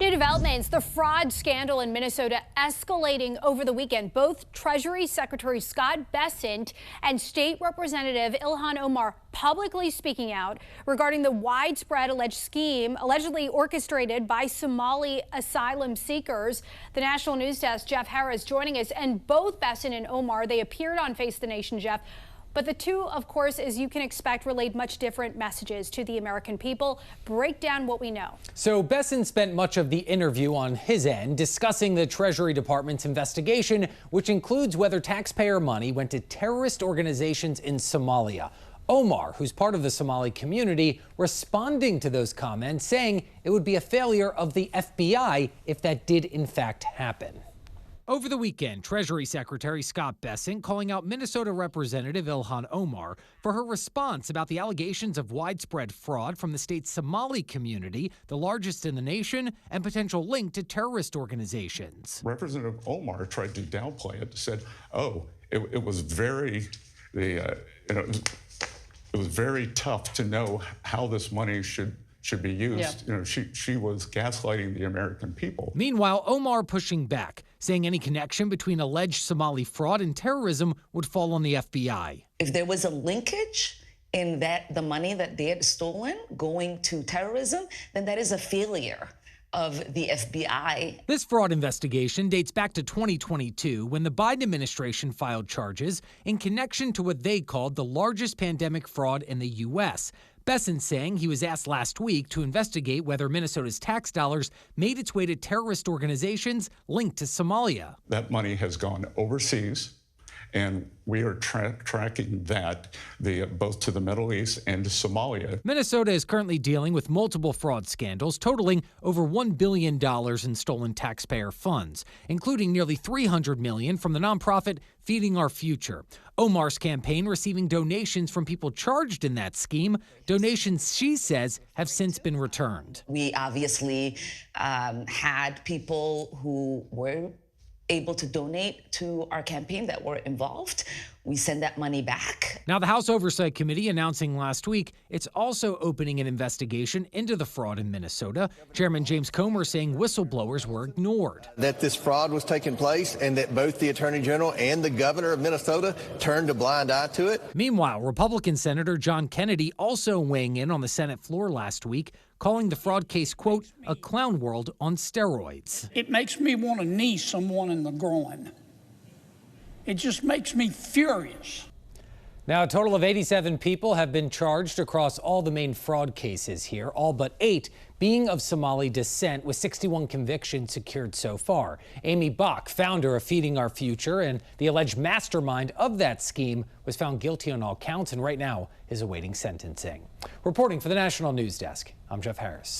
New developments. The fraud scandal in Minnesota escalating over the weekend. Both Treasury Secretary Scott Bessent and State Representative Ilhan Omar publicly speaking out regarding the widespread alleged scheme allegedly orchestrated by Somali asylum seekers. The National News Desk, Jeff Harris, joining us. And both Bessent and Omar, they appeared on Face the Nation, Jeff. But the two, of course, as you can expect, relayed much different messages to the American people. Break down what we know. So Bessent spent much of the interview on his end discussing the Treasury Department's investigation, which includes whether taxpayer money went to terrorist organizations in Somalia. Omar, who's part of the Somali community, responding to those comments, saying it would be a failure of the FBI if that did in fact happen. Over the weekend, Treasury Secretary Scott Bessent calling out Minnesota Representative Ilhan Omar for her response about the allegations of widespread fraud from the state's Somali community, the largest in the nation, and potential link to terrorist organizations. Representative Omar tried to downplay it, said, "Oh, it was very, it was very tough to know how this money should be used." Yeah. She was gaslighting the American people. Meanwhile, Omar pushing back, saying any connection between alleged Somali fraud and terrorism would fall on the FBI. If there was a linkage in the money that they had stolen going to terrorism, then that is a failure of the FBI. This fraud investigation dates back to 2022 when the Biden administration filed charges in connection to what they called the largest pandemic fraud in the U.S. Bessent saying he was asked last week to investigate whether Minnesota's tax dollars made its way to terrorist organizations linked to Somalia. That money has gone overseas, and we are tracking that both to the Middle East and to Somalia. Minnesota is currently dealing with multiple fraud scandals totaling over $1 billion in stolen taxpayer funds, including nearly $300 million from the nonprofit Feeding Our Future. Omar's campaign receiving donations from people charged in that scheme, donations she says have since been returned. We obviously had people who were able to donate to our campaign that were involved. We send that money back. Now, the House Oversight Committee announcing last week it's also opening an investigation into the fraud in Minnesota. Chairman James Comer saying whistleblowers were ignored. That this fraud was taking place and that both the Attorney General and the governor of Minnesota turned a blind eye to it. Meanwhile, Republican Senator John Kennedy also weighing in on the Senate floor last week, calling the fraud case, quote, a clown world on steroids. It makes me want to knee someone in the groin. It just makes me furious. Now, a total of 87 people have been charged across all the main fraud cases here, all but 8 being of Somali descent, with 61 convictions secured so far. Amy Bach, founder of Feeding Our Future and the alleged mastermind of that scheme, was found guilty on all counts and right now is awaiting sentencing. Reporting for the National News Desk, I'm Jeff Harris.